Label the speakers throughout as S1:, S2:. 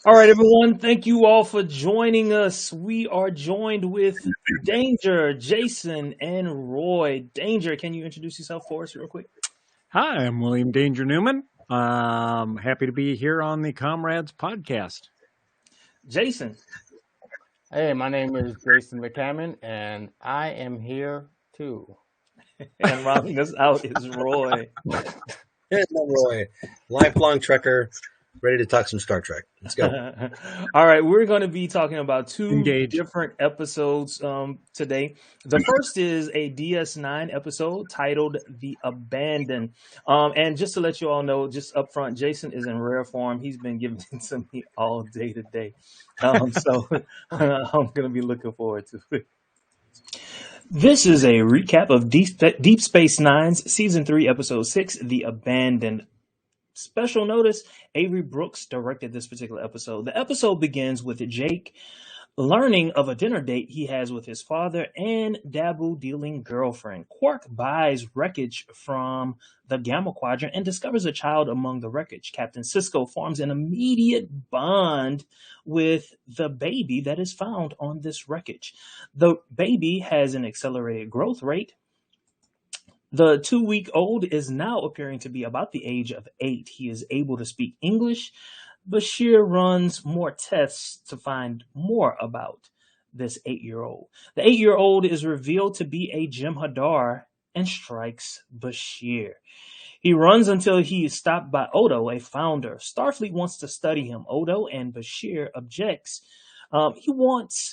S1: All right, everyone. Thank you all for joining us. We are joined with Danger, Jason, and Roy. Danger, can you introduce yourself for us real quick?
S2: Hi, I'm William Danger Newman. Happy to be here on the Comrades podcast.
S1: Jason.
S3: Hey, my name is Jason McCammon, and I am here too.
S1: And rounding us out is Roy.
S4: Hey, Roy, lifelong Trekker, ready to talk some Star Trek. Let's go.
S1: All right, we're going to be talking about two
S2: Engage.
S1: different episodes today. The first is a DS9 episode titled "The Abandoned." And just to let you all know, just up front, Jason is in rare form. He's been giving it to me all day today, so I'm going to be looking forward to it. This is a recap of Deep Space Nine's Season 3, Episode 6, The Abandoned. Special notice, Avery Brooks directed this particular episode. The episode begins with Jake learning of a dinner date he has with his father and dabble-dealing girlfriend. Quark buys wreckage from the Gamma Quadrant and discovers a child among the wreckage. Captain Sisko forms an immediate bond with the baby that is found on this wreckage. The baby has an accelerated growth rate. The 2-week-old is now appearing to be about the age of 8. He is able to speak English. Bashir runs more tests to find more about this 8-year-old. The 8-year-old is revealed to be a Jem'Hadar and strikes Bashir. He runs until he is stopped by Odo, a founder. Starfleet wants to study him. Odo and Bashir objects.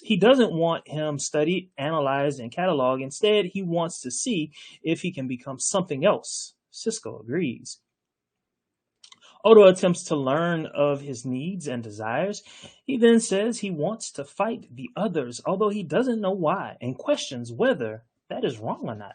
S1: He doesn't want him studied, analyzed, and cataloged. Instead, he wants to see if he can become something else. Sisko agrees. Odo attempts to learn of his needs and desires. He then says he wants to fight the others, although he doesn't know why, and questions whether that is wrong or not.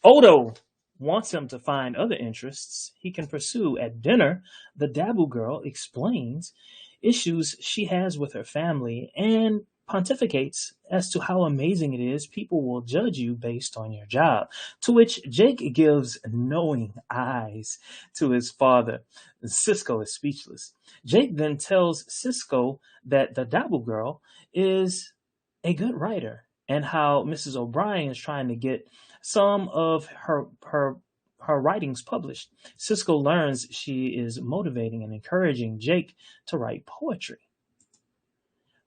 S1: Odo wants him to find other interests he can pursue. At dinner, the Dabu girl explains issues she has with her family and pontificates as to how amazing it is people will judge you based on your job, to which Jake gives knowing eyes to his father. Sisko is speechless. Jake then tells Sisko that the Dabu girl is a good writer and how Mrs. O'Brien is trying to get some of her writings published. Sisko learns she is motivating and encouraging Jake to write poetry.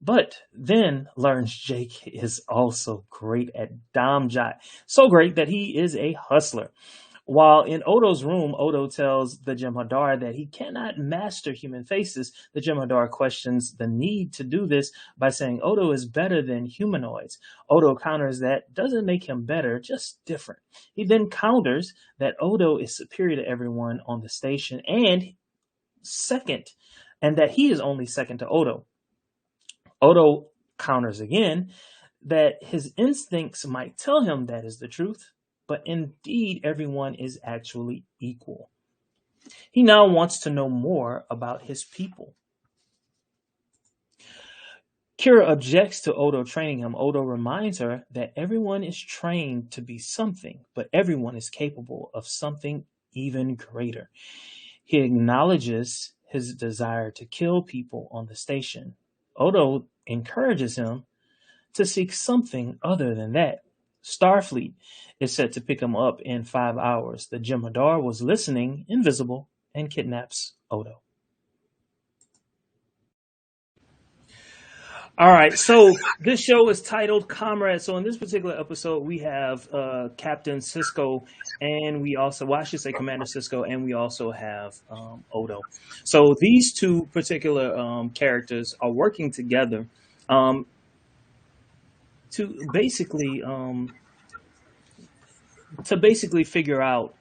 S1: But then learns Jake is also great at Damjat. So great that he is a hustler. While in Odo's room, Odo tells the Jem'Hadar that he cannot master human faces. The Jem'Hadar questions the need to do this by saying Odo is better than humanoids. Odo counters that doesn't make him better, just different. He then counters that Odo is superior to everyone on the station and that he is only second to Odo. Odo counters again that his instincts might tell him that is the truth, but indeed everyone is actually equal. He now wants to know more about his people. Kira objects to Odo training him. Odo reminds her that everyone is trained to be something, but everyone is capable of something even greater. He acknowledges his desire to kill people on the station. Odo encourages him to seek something other than that. Starfleet is set to pick him up in 5 hours. The Jem'Hadar was listening, invisible, and kidnaps Odo. All right, so this show is titled Comrades. So in this particular episode, we have Captain Sisko, and we also, well, I should say Commander Sisko, and we also have Odo. So these two particular characters are working together to basically figure out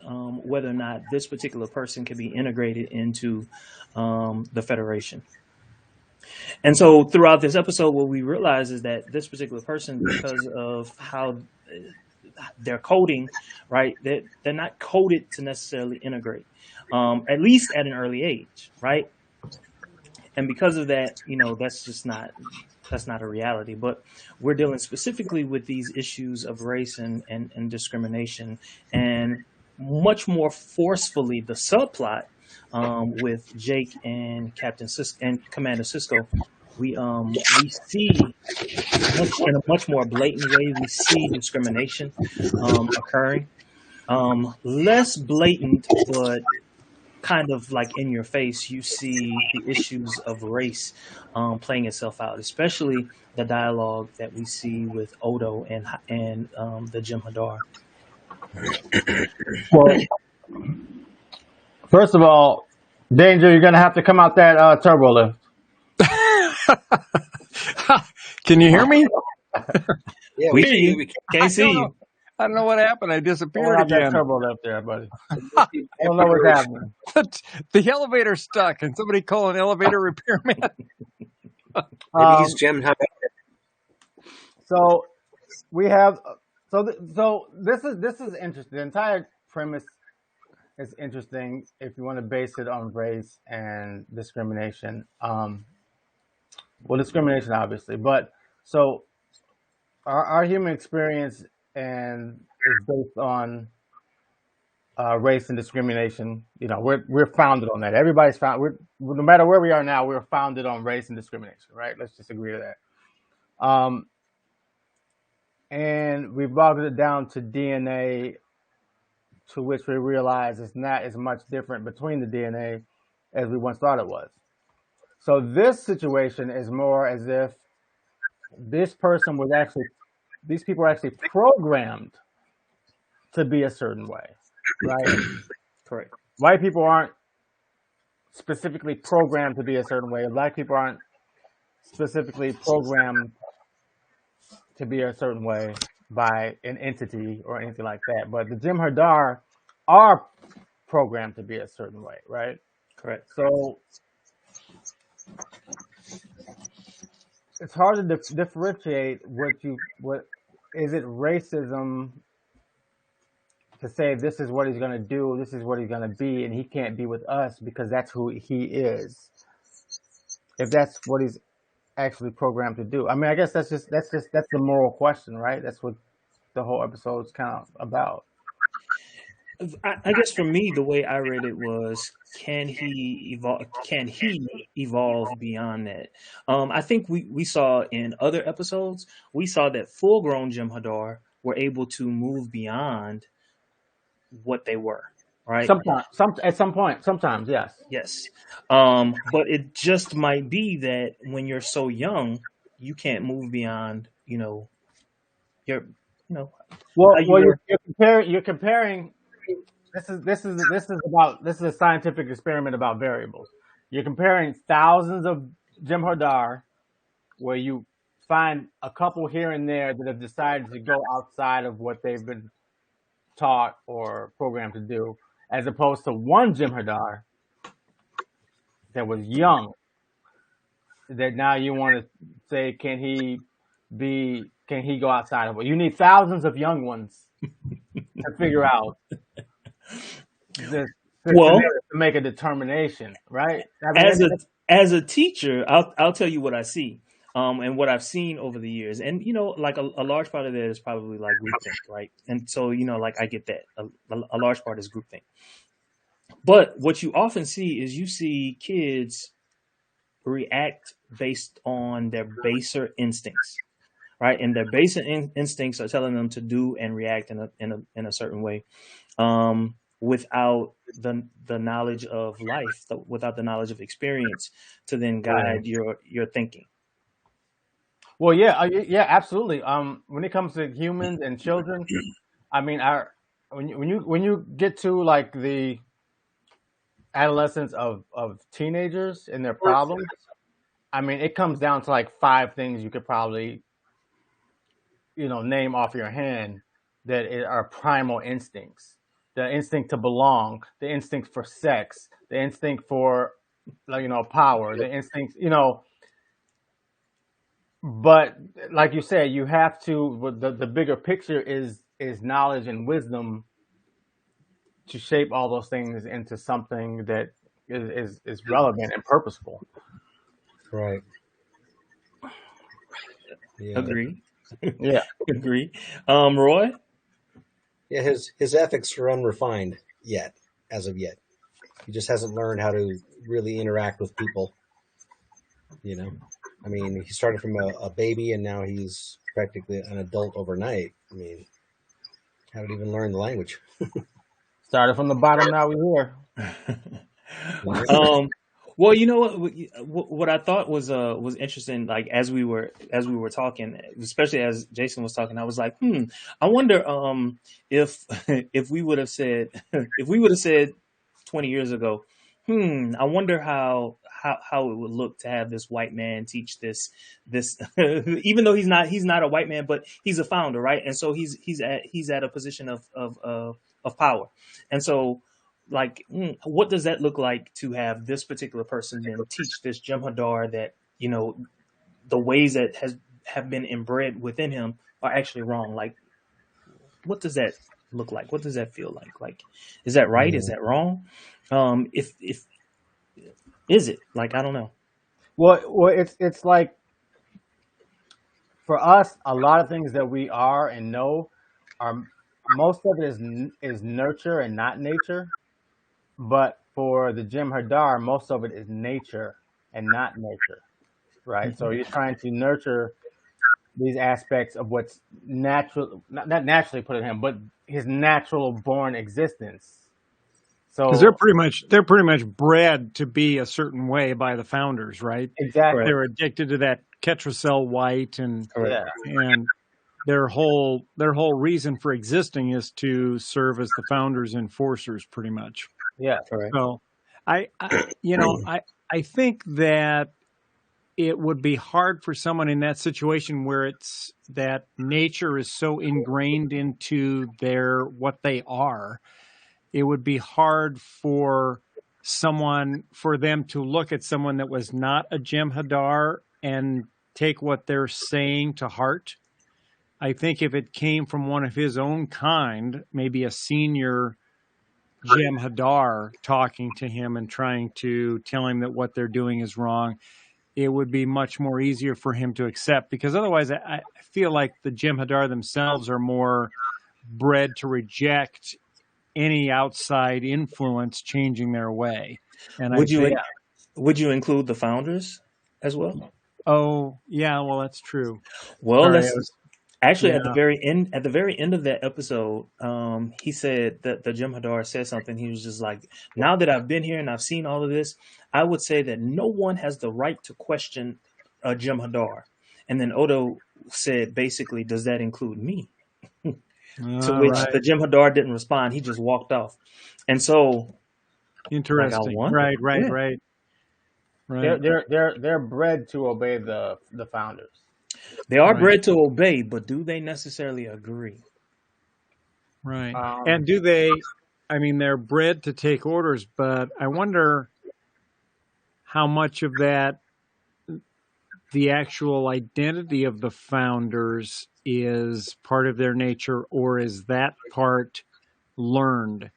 S1: whether or not this particular person can be integrated into the Federation. And so throughout this episode, what we realize is that this particular person, because of how they're coding, right, they're not coded to necessarily integrate, at least at an early age, right? And because of that, that's not a reality. But we're dealing specifically with these issues of race and discrimination, and much more forcefully, the subplot with Jake and Commander Cisco, we see in a much more blatant way. We see discrimination occurring, less blatant, but kind of like in your face. You see the issues of race playing itself out, especially the dialogue that we see with Odo and the Jim Hadar.
S3: Well, first of all, Danger, you're gonna have to come out that turbo lift.
S2: Can you hear me?
S4: Yeah,
S1: We
S4: we
S1: hear
S4: see
S1: you.
S4: you. We
S1: Can't see you.
S2: I don't know what happened. I
S3: Don't
S2: disappeared
S3: have that
S2: again.
S3: turbo lift there, buddy. I don't know what's happening.
S2: The elevator's stuck. Can somebody call an elevator repairman?
S4: Maybe he's jamming. How about
S3: So we have so this is interesting. The entire premise is interesting if you want to base it on race and discrimination. Well, discrimination obviously, but so our human experience and is based on race and discrimination. You know, we're founded on that. Everybody's no matter where we are now, we're founded on race and discrimination, right? Let's just agree to that. And we've bogged it down to DNA, to which we realize it's not as much different between the DNA as we once thought it was. So this situation is more as if these people are actually programmed to be a certain way, right?
S1: Correct.
S3: White people aren't specifically programmed to be a certain way. Black people aren't specifically programmed to be a certain way by an entity or anything like that. But the Jim Hadar are programmed to be a certain way, right?
S1: Correct.
S3: So it's hard to differentiate what is it racism to say this is what he's going to do, this is what he's going to be, and he can't be with us because that's who he is. If that's what he's actually programmed to do. I mean, I guess that's the moral question, right? That's what the whole episode's kind of about.
S1: I guess for me, the way I read it was, can he evolve? Can he evolve beyond that? I think we saw in other episodes, we saw that full-grown Jim Hadar were able to move beyond what they were. Right.
S3: Sometimes, yes.
S1: Yes. But it just might be that when you're so young, you can't move beyond, your,
S3: Well, you're comparing. This is a scientific experiment about variables. You're comparing thousands of Jim Hadar, where you find a couple here and there that have decided to go outside of what they've been taught or programmed to do, as opposed to one Jim Hadar that was young, that now you want to say, can he go outside of it? You need thousands of young ones to figure out to make a determination, right? I mean,
S1: as a teacher, I'll tell you what I see, and what I've seen over the years, and like a large part of that is probably like groupthink, right? And so like I get that a large part is groupthink, but what you often see is you see kids react based on their baser instincts, right? And their baser instincts are telling them to do and react in a certain way, without the knowledge of life, without the knowledge of experience to then guide your thinking.
S3: Well, yeah, absolutely. When it comes to humans and children, I mean, when you get to like the adolescence of teenagers and their problems, I mean, it comes down to like 5 things you could probably, name off your hand that are primal instincts. The instinct to belong, the instinct for sex, the instinct for, power, the instinct, But like you said, you have to. The bigger picture is knowledge and wisdom to shape all those things into something that is relevant and purposeful.
S4: Right. Yeah.
S1: Agree.
S3: Yeah.
S1: Agree. Roy?
S4: Yeah, his ethics are unrefined as of yet. He just hasn't learned how to really interact with people. You know, I mean, he started from a baby and now he's practically an adult overnight. I mean, haven't even learned the language.
S3: Started from the bottom, now we're here.
S1: Well, you know what I thought was interesting. Like as we were talking, especially as Jason was talking, I was like, I wonder if if we would have said 20 years ago, I wonder how it would look to have this white man teach this even though he's not a white man, but he's a founder, right? And so he's at a position of power, and so. Like, what does that look like to have this particular person then teach this Jem'Hadar that, you know, the ways that have been inbred within him are actually wrong? Like, what does that look like? What does that feel like? Like, is that right? Is that wrong? If is it like, I don't know.
S3: Well, it's like for us, a lot of things that we are and know are most of it is nurture and not nature. But for the Jem'Hadar, most of it is nature and not nurture, right? So you're trying to nurture these aspects of what's natural, not naturally put in him, but his natural born existence. So
S2: Because they're pretty much bred to be a certain way by the founders, right?
S3: exactly,
S2: They're addicted to that Ketracel white, and their whole reason for existing is to serve as the founders' enforcers, pretty much.
S3: yeah.
S2: So, I think that it would be hard for someone in that situation where it's that nature is so ingrained into what they are. It would be hard for them to look at someone that was not a Jem'Hadar and take what they're saying to heart. I think if it came from one of his own kind, maybe a senior Jem'Hadar talking to him and trying to tell him that what they're doing is wrong, it would be much more easier for him to accept, because otherwise I feel like the Jem'Hadar themselves are more bred to reject any outside influence changing their way. And
S1: would you include the founders as well?
S2: Oh, yeah, well, that's true.
S1: Well,
S2: Sorry,
S1: actually, at the very end of that episode, he said that the Jem'Hadar said something. He was just like, now that I've been here and I've seen all of this, I would say that no one has the right to question a Jem'Hadar. And then Odo said, basically, does that include me? To which the Jem'Hadar didn't respond. He just walked off. And so,
S2: interesting.
S1: Like,
S2: right.
S3: They're bred to obey the founders.
S1: They are bred to obey, but do they necessarily agree?
S2: Right. And do they, I mean, they're bred to take orders, but I wonder how much of that, the actual identity of the founders, is part of their nature, or is that part learned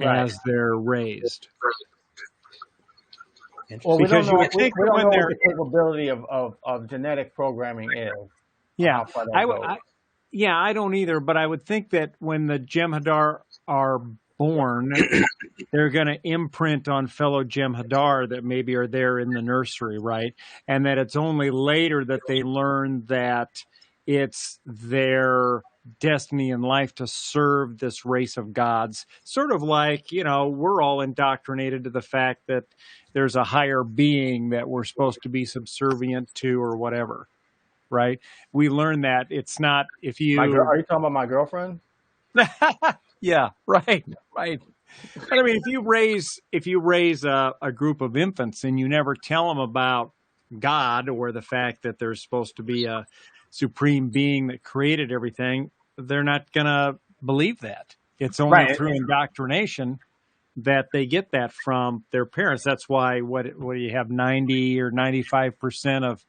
S2: as they're raised?
S3: Well, we don't know what the capability of genetic programming is.
S2: Yeah, I don't either, but I would think that when the Jem'Hadar are born, they're going to imprint on fellow Jem'Hadar that maybe are there in the nursery, right? And that it's only later that they learn that it's their destiny in life to serve this race of gods. Sort of like, we're all indoctrinated to the fact that there's a higher being that we're supposed to be subservient to or whatever, right? We learn that it's not if you...
S3: Are you talking about my girlfriend?
S2: Yeah, right. But I mean, if you raise a group of infants and you never tell them about God or the fact that there's supposed to be a supreme being that created everything, they're not going to believe that. It's only through indoctrination that they get that from their parents. That's why what do you have, 90 or 95% of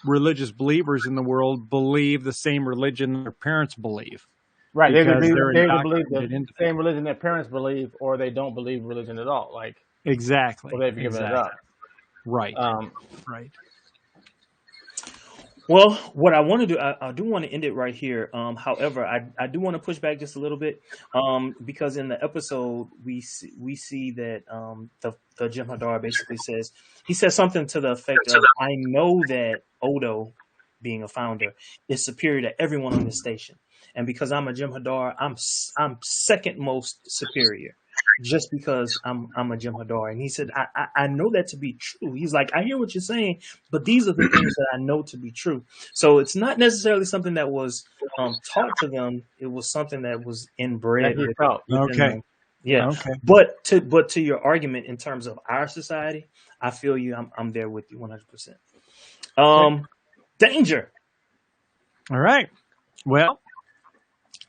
S2: religious believers in the world believe the same religion their parents believe.
S3: Right, they either believe the same religion their parents believe, or they don't believe religion at all. Like
S2: exactly,
S3: or they've given it up.
S2: Right, right.
S1: Well, what I want to do, I do want to end it right here. However, I do want to push back just a little bit, because in the episode we see that the Jim Hadar basically says, he says something to the effect of, "I know that Odo, being a founder, is superior to everyone on this station, and because I'm a Jim Hadar, I'm second most superior." Just because I'm a Jim Hadar, and he said, I know that to be true. He's like, I hear what you're saying, but these are the things that I know to be true. So it's not necessarily something that was taught to them. It was something that was inbred
S3: That he felt.
S1: within
S2: Okay.
S1: them. Yeah.
S2: Okay.
S1: But to your argument in terms of our society, I feel you. I'm there with you 100%. Danger.
S2: All right. Well,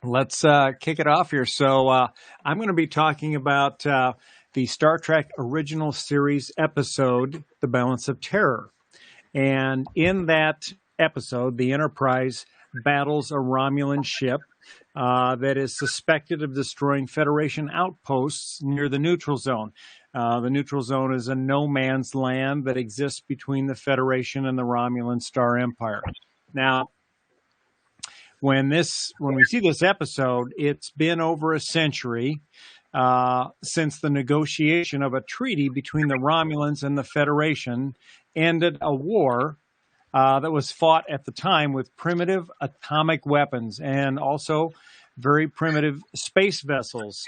S2: let's kick it off here. So I'm going to be talking about the Star Trek original series episode, The Balance of Terror. And in that episode, the Enterprise battles a Romulan ship that is suspected of destroying Federation outposts near the neutral zone. The neutral zone is a no man's land that exists between the Federation and the Romulan Star Empire. Now, when we see this episode, it's been over a century since the negotiation of a treaty between the Romulans and the Federation ended a war that was fought at the time with primitive atomic weapons and also very primitive space vessels.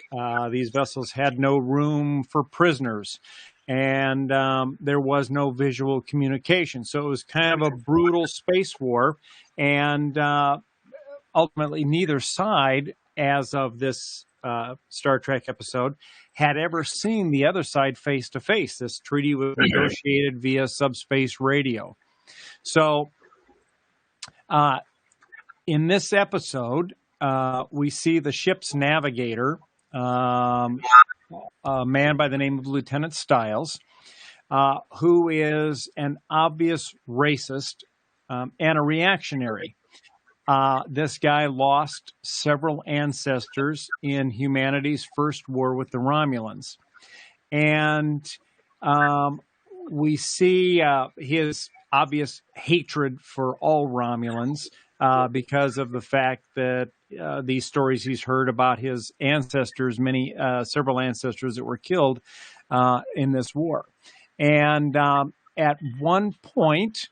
S2: These vessels had no room for prisoners, and there was no visual communication. So it was kind of a brutal space war, and ultimately neither side, as of this Star Trek episode, had ever seen the other side face to face. This treaty was negotiated via subspace radio. So in this episode, we see the ship's navigator, a man by the name of Lieutenant Stiles, who is an obvious racist and a reactionary. This guy lost several ancestors in humanity's first war with the Romulans. And we see his obvious hatred for all Romulans because of the fact that these stories he's heard about his ancestors, several ancestors that were killed in this war. And at one point,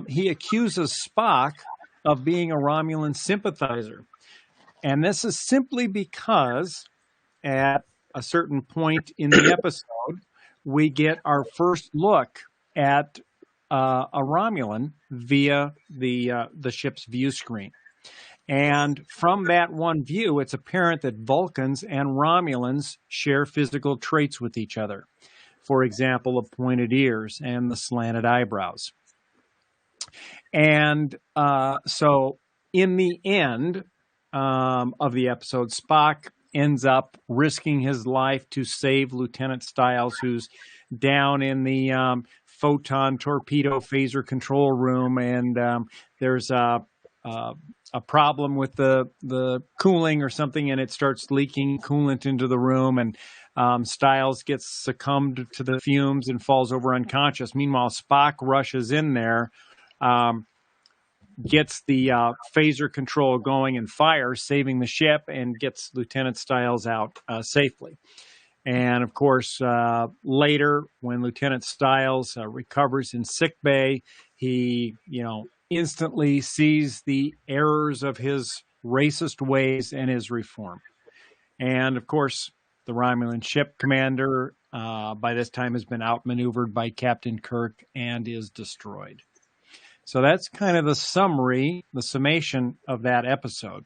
S2: he accuses Spock of being a Romulan sympathizer. And this is simply because at a certain point in the episode, we get our first look at a Romulan via the ship's view screen. And from that one view, it's apparent that Vulcans and Romulans share physical traits with each other. For example, the pointed ears and the slanted eyebrows. And so in the end of the episode, Spock ends up risking his life to save Lieutenant Stiles, who's down in the photon torpedo phaser control room. And there's a problem with the cooling or something, and it starts leaking coolant into the room. And Stiles gets succumbed to the fumes and falls over unconscious. Meanwhile, Spock rushes in there, gets the phaser control going and fires, saving the ship, and gets Lieutenant Stiles out safely. And of course, later, when Lieutenant Stiles recovers in sickbay, he, instantly sees the errors of his racist ways and is reformed. And of course, the Romulan ship commander by this time has been outmaneuvered by Captain Kirk and is destroyed. So that's kind of the summation of that episode.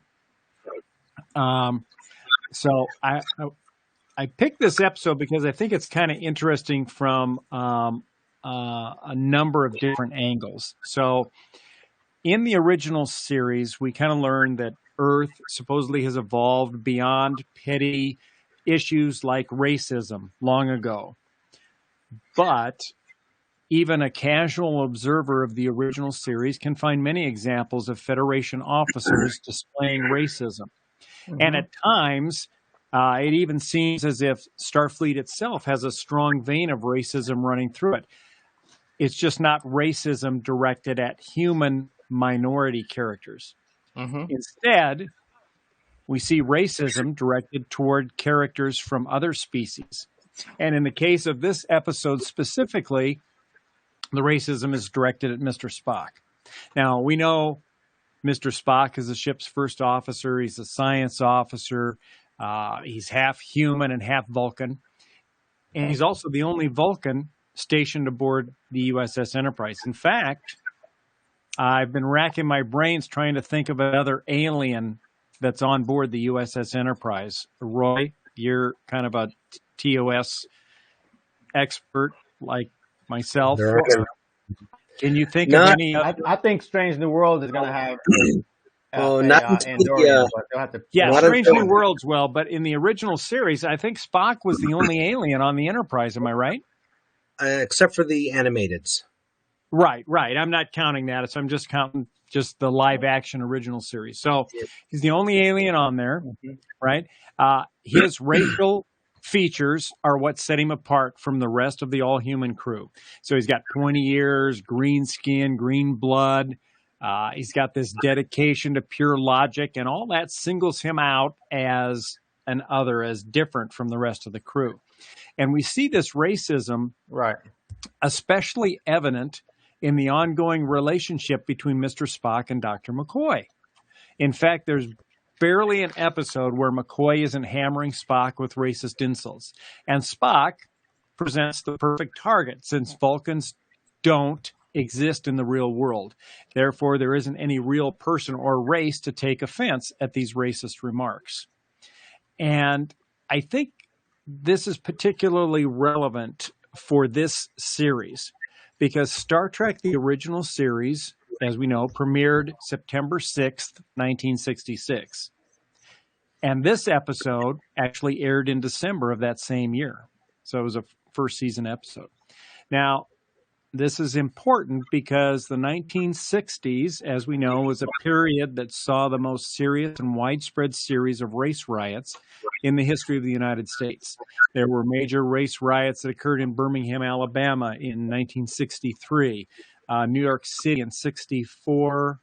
S2: So I picked this episode because I think it's kind of interesting from a number of different angles. So in the original series, we kind of learned that Earth supposedly has evolved beyond petty issues like racism long ago. But even a casual observer of the original series can find many examples of Federation officers displaying racism. Mm-hmm. And at times, it even seems as if Starfleet itself has a strong vein of racism running through it. It's just not racism directed at human minority characters.
S3: Mm-hmm.
S2: Instead, we see racism directed toward characters from other species. And in the case of this episode specifically, the racism is directed at Mr. Spock. Now, we know Mr. Spock is the ship's first officer. He's a science officer. He's half human and half Vulcan. And he's also the only Vulcan stationed aboard the USS Enterprise. In fact, I've been racking my brains trying to think of another alien that's on board the USS Enterprise. Roy, you're kind of a TOS expert like myself. Can you think of any?
S3: I think Strange New World is going to have.
S2: Strange New Worlds. Well, but in the original series, I think Spock was the only alien on the Enterprise. Am I right?
S4: Except for the animateds.
S2: Right. I'm not counting that. So I'm just counting just the live action original series. So he's the only alien on there, right? His racial features are what set him apart from the rest of the all-human crew. So he's got pointy ears, green skin, green blood. He's got this dedication to pure logic, and all that singles him out as an other, as different from the rest of the crew. And we see this racism especially evident in the ongoing relationship between Mr. Spock and Dr. McCoy. In fact, there's barely an episode where McCoy isn't hammering Spock with racist insults. And Spock presents the perfect target, since Vulcans don't exist in the real world. Therefore, there isn't any real person or race to take offense at these racist remarks. And I think this is particularly relevant for this series because Star Trek, the original series, as we know, premiered September 6th, 1966. And this episode actually aired in December of that same year. So it was a first season episode. Now, this is important because the 1960s, as we know, was a period that saw the most serious and widespread series of race riots in the history of the United States. There were major race riots that occurred in Birmingham, Alabama in 1963, New York City in 64,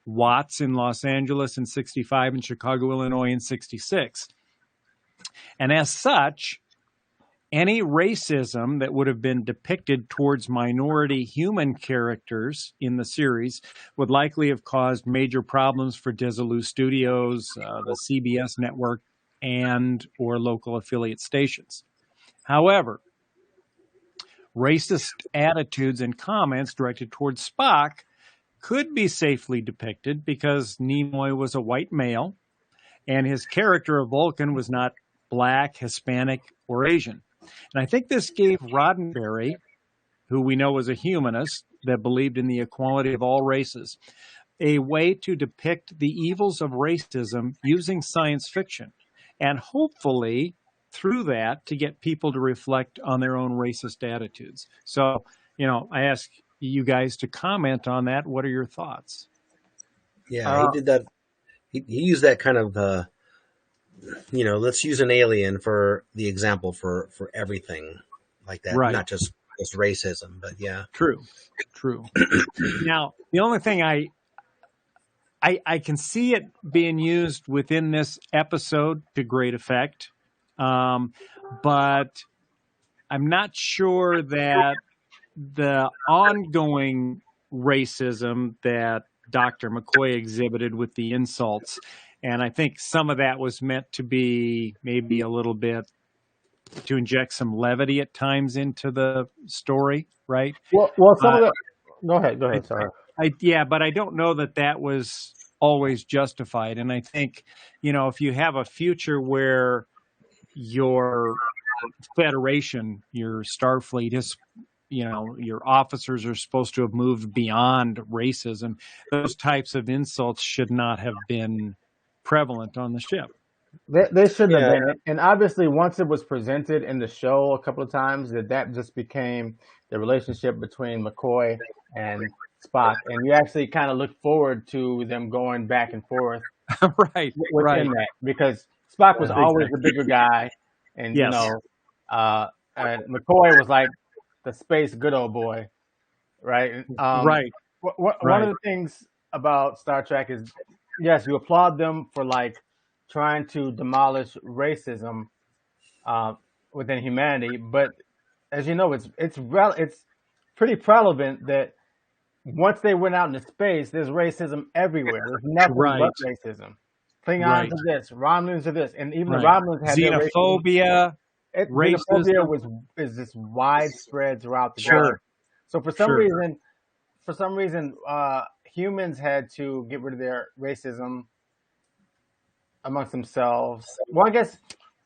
S2: Watts in Los Angeles in 65, and Chicago, Illinois in 66. And as such, any racism that would have been depicted towards minority human characters in the series would likely have caused major problems for Desilu Studios, the CBS network, and or local affiliate stations. However, racist attitudes and comments directed towards Spock could be safely depicted because Nimoy was a white male and his character of Vulcan was not black, Hispanic, or Asian. And I think this gave Roddenberry, who we know was a humanist that believed in the equality of all races, a way to depict the evils of racism using science fiction, and hopefully through that to get people to reflect on their own racist attitudes. So, I ask you guys to comment on that. What are your thoughts?
S4: Yeah, he did that. He used that kind of, let's use an alien for the example for everything like that,
S2: right.
S4: Not just racism, but yeah.
S2: True. Now, the only thing I can see it being used within this episode to great effect, but I'm not sure that the ongoing racism that Dr. McCoy exhibited with the insults, and I think some of that was meant to be maybe a little bit to inject some levity at times into the story, right?
S3: Well, some of that. Go ahead. Sorry.
S2: But I don't know that was always justified. And I think, if you have a future where your Federation, your Starfleet is, your officers are supposed to have moved beyond racism, those types of insults should not have been prevalent on the ship.
S3: They shouldn't have been. And obviously, once it was presented in the show a couple of times, that just became the relationship between McCoy and Spock. And you actually kind of look forward to them going back and forth
S2: right.
S3: that. Because Spock was always the bigger guy. And,
S2: yes.
S3: and McCoy was like the space good old boy. Right?
S2: Right.
S3: One of the things about Star Trek is, yes, you applaud them for like trying to demolish racism uh, within humanity, but as you know, it's pretty prevalent that once they went out into space, there's racism everywhere. There's nothing but
S2: Right.
S3: racism. Klingons
S2: Right.
S3: are this, Romulans are this, and even the
S2: Right.
S3: Romulans had their racism.
S2: Xenophobia,
S3: Xenophobia
S2: racism.
S3: is just widespread throughout the
S2: Sure.
S3: galaxy. So for some
S2: Sure.
S3: reason, humans had to get rid of their racism amongst themselves. Well, I guess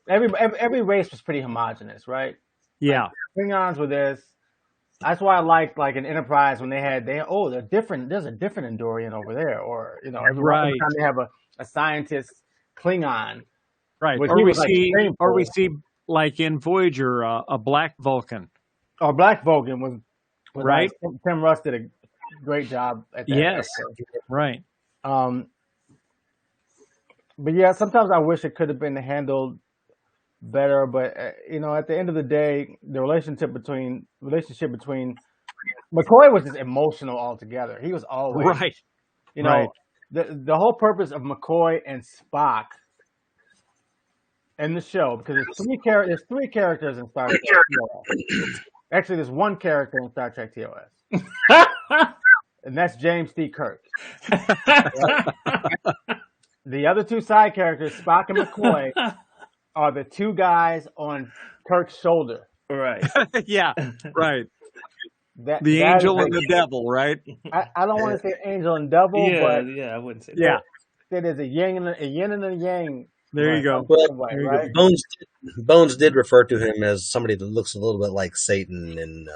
S3: every race was pretty homogenous, right?
S2: Yeah.
S3: Klingons were this. That's why I like an Enterprise when they're different. There's a different Andorian over there, or every
S2: Right.
S3: time they have a scientist Klingon,
S2: Right.
S3: which
S2: Or
S3: he
S2: we
S3: was like
S2: see,
S3: shameful.
S2: like in Voyager, a black Vulcan.
S3: Or Black Vulcan was
S2: Right.
S3: like, Tim Russ did a great job at that.
S2: Yes. Right.
S3: But yeah, sometimes I wish it could have been handled better. But at the end of the day, the relationship between McCoy was just emotional altogether. He was always
S2: Right. Right.
S3: the whole purpose of McCoy and Spock in the show, because there's three characters in Star Trek TOS. Actually, there's one character in Star Trek TOS, and that's James T. Kirk. The other two side characters, Spock and McCoy, are the two guys on Kirk's shoulder.
S1: Right.
S2: Yeah. Right.
S3: The
S2: angel and the devil, right?
S3: I don't want to say angel and devil, but
S1: I wouldn't say
S2: yeah.
S3: That is a yin and a yang.
S2: There you go.
S4: Well,
S2: There you
S3: right?
S4: Bones did refer to him as somebody that looks a little bit like Satan, and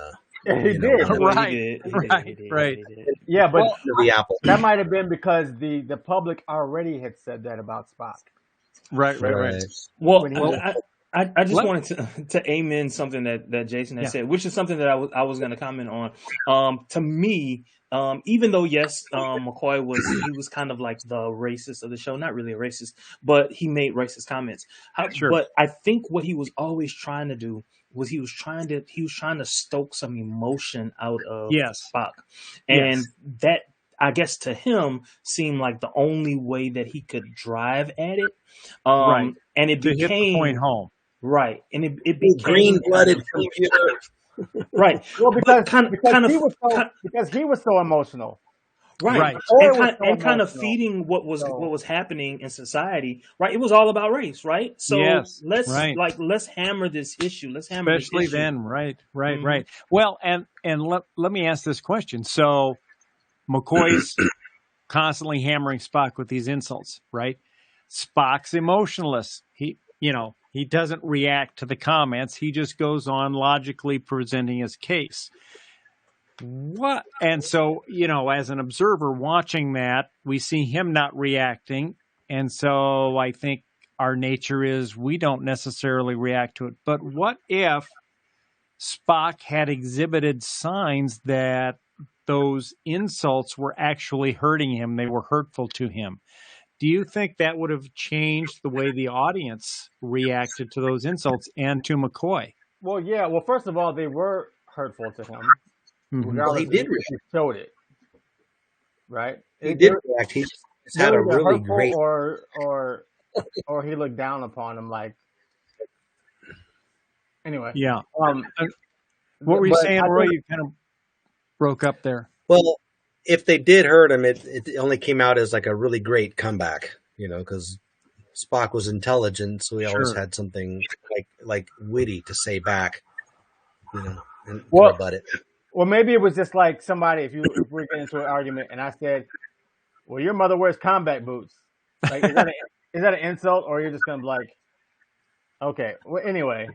S3: He did.
S2: Right.
S3: Yeah, but
S4: the apple.
S3: that might have been because the public already had said that about Spock.
S2: Right.
S1: Well,
S3: When he was-
S1: I just wanted to amen something that Jason had said, which is something that I was going to comment on. To me, even though yes, McCoy was kind of like the racist of the show, not really a racist, but he made racist comments.
S2: Sure.
S1: But I think what he was always trying to do was he was trying to stoke some emotion out of Spock, and that, I guess, to him seemed like the only way that he could drive at it.
S2: Right.
S1: And it
S2: To hit the
S1: became
S2: point home.
S1: right, and it became
S4: Green-blooded computer.
S1: right.
S3: Well, because he was so emotional.
S1: Right.
S3: Right.
S1: And kind of feeding what was happening in society, right? It was all about race, right? So let's hammer this issue. Let's hammer
S2: especially
S1: this issue.
S2: then, right. Well, and let me ask this question. So McCoy's constantly hammering Spock with these insults, right? Spock's emotionless. He doesn't react to the comments. He just goes on logically presenting his case. What? And so, as an observer watching that, we see him not reacting. And so I think our nature is we don't necessarily react to it. But what if Spock had exhibited signs that those insults were actually hurting him? They were hurtful to him. Do you think that would have changed the way the audience reacted to those insults and to McCoy?
S3: Well, yeah. Well, first of all, they were hurtful to him.
S2: Mm-hmm.
S4: Well, he did.
S3: He showed it, right?
S4: He did react. He just had a really great,
S3: or he looked down upon him. Like, anyway.
S2: Yeah. What were you saying, Roy? You kind of broke up there.
S4: Well, if they did hurt him, it only came out as like a really great comeback, because Spock was intelligent, so he always had something like witty to say back, and rebut it.
S3: Well, maybe it was just like somebody, if we're getting into an argument and I said, well, your mother wears combat boots. Like, is that an insult, or you're just going to be like, okay. Well, anyway,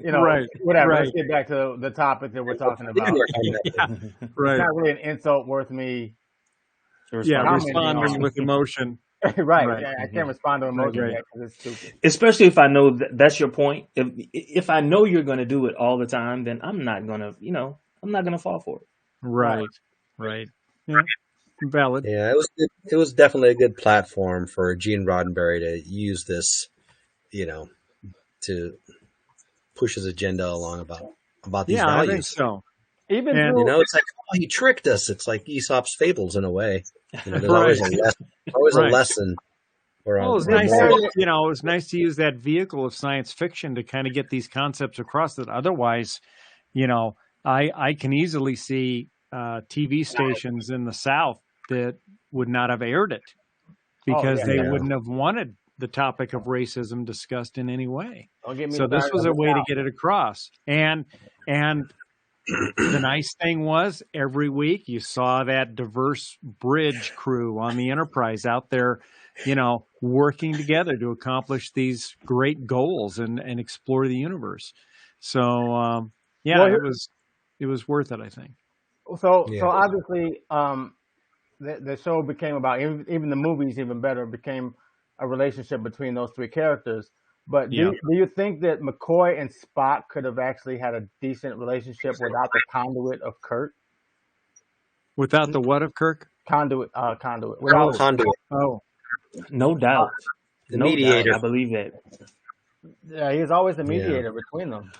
S2: right.
S3: Whatever.
S2: Right.
S3: Let's get back to the topic that we're talking about.
S2: Right.
S3: It's not really an insult worth me.
S2: Responding with emotion.
S3: Right. I can't respond to emotion yet because it's stupid.
S1: Especially if I know that's your point. If I know you're going to do it all the time, then I'm not going to fall for it.
S2: Right. Yeah. Valid.
S4: Yeah, it was definitely a good platform for Gene Roddenberry to use this, to push his agenda along about these values.
S2: I think so.
S3: Even
S4: it's like, he tricked us. It's like Aesop's fables in a way. There's always a
S2: Right.
S4: lesson. Or
S2: Well, it was
S4: or
S2: nice.
S4: moral.
S2: It was nice to use that vehicle of science fiction to kind of get these concepts across. That otherwise, I can easily see TV stations in the South that would not have aired it because they wouldn't have wanted the topic of racism discussed in any way. So this was a way to get it across. And the nice thing was every week you saw that diverse bridge crew on the Enterprise out there, working together to accomplish these great goals and explore the universe. So, it was worth it, I think.
S3: So obviously, the show became about, even the movies, even better, became a relationship between those three characters. But do you think that McCoy and Spock could have actually had a decent relationship without the conduit of Kirk?
S2: Without the what of Kirk?
S3: Conduit.
S4: Without conduit.
S2: Oh,
S1: no doubt.
S4: The mediator.
S1: Doubt. I believe that.
S3: Yeah, he's always the mediator between them.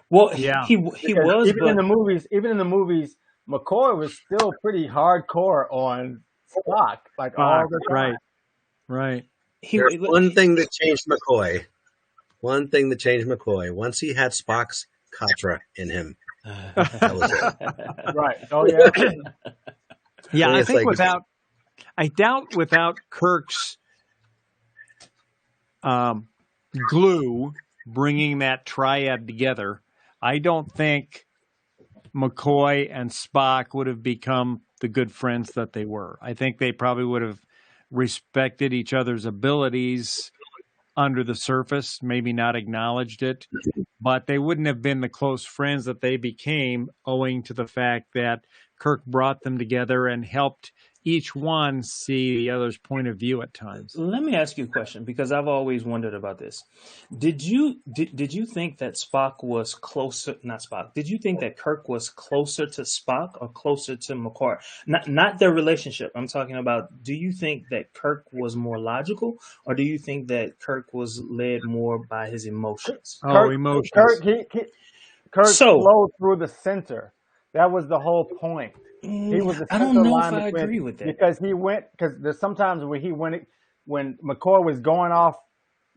S1: Well, he was,
S3: even in the movies, McCoy was still pretty hardcore on Spock, like all the time.
S2: Right.
S4: There's one thing that changed McCoy. Once he had Spock's Katra in him, that was it.
S3: Right. Oh yeah.
S2: Yeah, I think without Kirk's glue bringing that triad together, I don't think McCoy and Spock would have become the good friends that they were. I think they probably would have respected each other's abilities under the surface, maybe not acknowledged it, but they wouldn't have been the close friends that they became owing to the fact that Kirk brought them together and helped each one see the other's point of view at times.
S1: Let me ask you a question, because I've always wondered about this. Did you think that Spock was closer? Not Spock. Did you think that Kirk was closer to Spock or closer to McCoy? Not their relationship. I'm talking about. Do you think that Kirk was more logical, or do you think that Kirk was led more by his emotions?
S2: Emotions.
S3: Kirk flowed through the center. That was the whole point. He was the
S1: I don't know if I agree with that,
S3: because there's sometimes when McCoy was going off,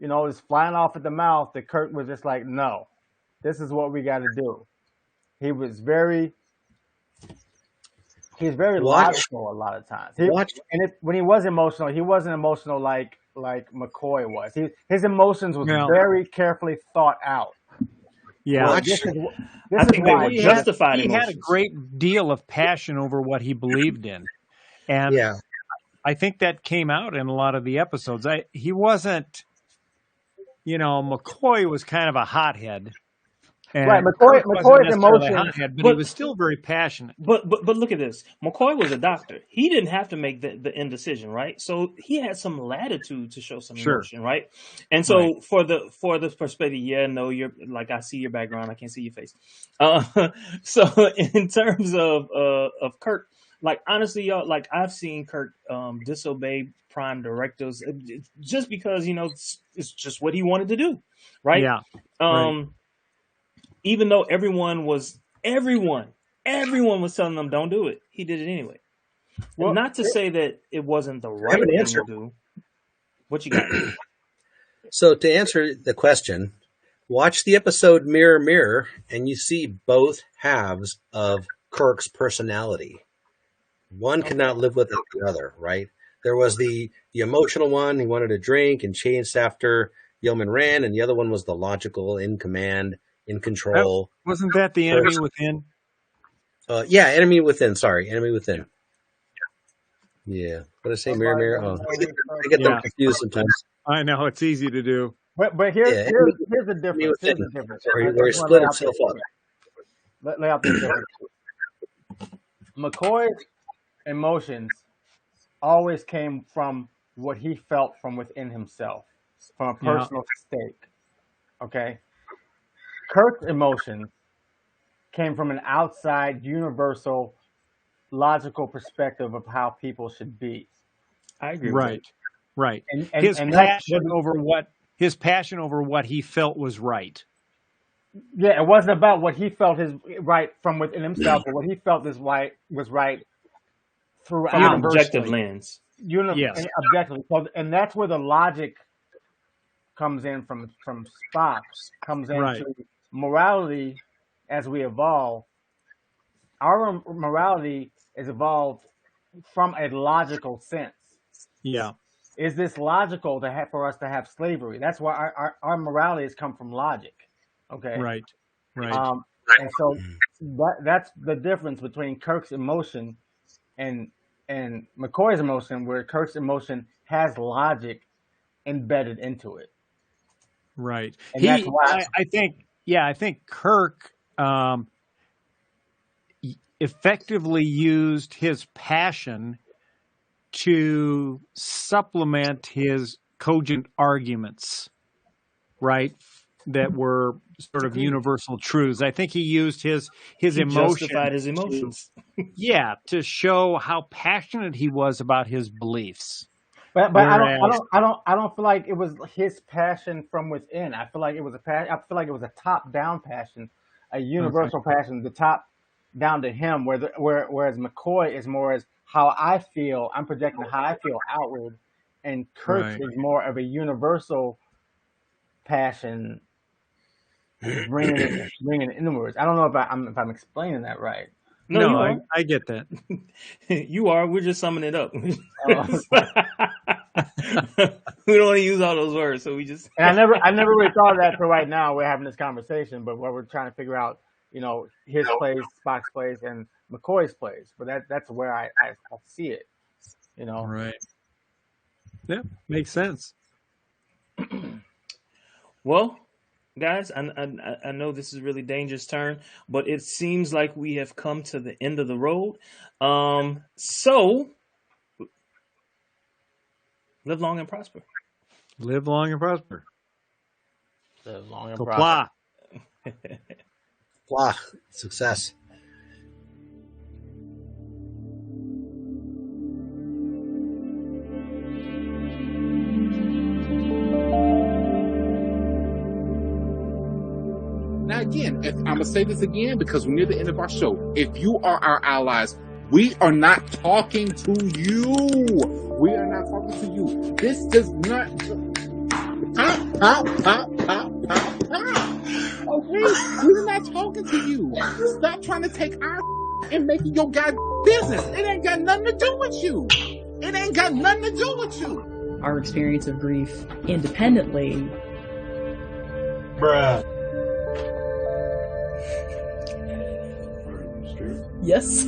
S3: was flying off at the mouth, that Kirk was just like, no, this is what we got to do. He was very logical a lot of times. When he was emotional, he wasn't emotional like McCoy was. His emotions was very carefully thought out.
S2: Yeah,
S1: I think they were justified.
S2: He had a great deal of passion over what he believed in, and I think that came out in a lot of the episodes. He wasn't, McCoy was kind of a hothead.
S3: Right, McCoy's emotions,
S2: but he was still very passionate.
S1: But look at this. McCoy was a doctor. He didn't have to make the end decision, right? So he had some latitude to show some emotion, right? And so for the perspective, you're like, I see your background, I can't see your face. So in terms of Kirk, like honestly, y'all, like I've seen Kirk disobey prime directives just because it's just what he wanted to do, right?
S2: Yeah.
S1: Even though everyone was telling them don't do it, he did it anyway. Well, not to say that it wasn't the right thing to do. What you got?
S4: So to answer the question, watch the episode Mirror Mirror, and you see both halves of Kirk's personality. One cannot live without the other, right? There was the emotional one. He wanted to drink and chased after Yeoman Rand, and the other one was the logical, in command, in control.
S2: Wasn't that the Enemy Within?
S4: Enemy Within. Sorry, Enemy Within. Yeah. What did I say? Mirror, mirror. Oh, I get them confused sometimes.
S2: I know, it's easy to do.
S3: But here's the difference. Here's the difference.
S4: Where he split himself up.
S3: Lay out the difference. McCoy's emotions always came from what he felt from within himself, from a personal stake. Okay? Kirk's emotions came from an outside, universal, logical perspective of how people should be.
S1: I agree with that.
S2: Right.
S3: And
S2: his passion over what he felt was right.
S3: Yeah, it wasn't about what he felt is right from within himself, but what he felt was right throughout
S1: from an objective lens.
S2: Yes.
S3: and objectively. So, and that's where the logic comes in from Spock, comes into
S2: Right.
S3: morality as we evolve. Our morality is evolved from a logical sense.
S2: Yeah.
S3: Is this logical to have for us to have slavery? That's why our morality has come from logic. Okay.
S2: Right. Right.
S3: And so that's the difference between Kirk's emotion and McCoy's emotion, where Kirk's emotion has logic embedded into it.
S2: Right.
S3: And that's why
S2: I think Kirk effectively used his passion to supplement his cogent arguments, right? That were sort of universal truths. I think he used his emotion.
S1: Justified his emotions.
S2: To show how passionate he was about his beliefs.
S3: But I don't feel like it was his passion from within. I feel like it was I feel like it was a top down passion, a universal passion, the top down to him. Whereas McCoy is more as how I feel. I'm projecting how I feel outward, and Kirk is more of a universal passion, bringing it inwards. I don't know if I'm explaining that right.
S2: No, I get that.
S1: You are. We're just summing it up. We don't want to use all those words, so we just.
S3: And I never really thought of that till right now. We're having this conversation, but what we're trying to figure out, his place, Spock's place, and McCoy's place. But that's where I see it.
S2: Right. Yeah, makes sense.
S1: Well, guys, I know this is a really dangerous turn, but it seems like we have come to the end of the road. So live long and prosper.
S2: Live long and prosper.
S3: Live long and
S2: prosper.
S4: Blah. Success.
S5: Now, again, I'm going to say this again because we're near the end of our show. If you are our allies, we are not talking to you. We are not talking to you. This does not... Okay? We're not talking to you. Stop trying to take our and make it your goddamn business. It ain't got nothing to do with you. It ain't got nothing to do with you.
S6: Our experience of grief independently.
S4: Bruh.
S6: Yes.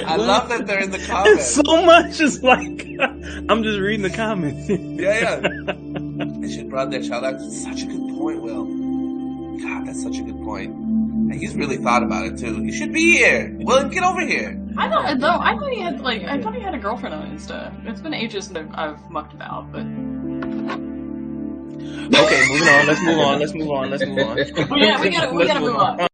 S7: I love that they're in the comments.
S1: So much is like I'm just reading the comments.
S7: Yeah. They should run their child. That's such a good point, Will. God, that's such a good point. And he's really thought about it too. You should be here. Will, get over here.
S8: I thought he had a girlfriend on Insta. It's been ages since I've mucked about, but.
S1: Okay, moving on. Let's move on.
S8: Well, yeah, we gotta move on.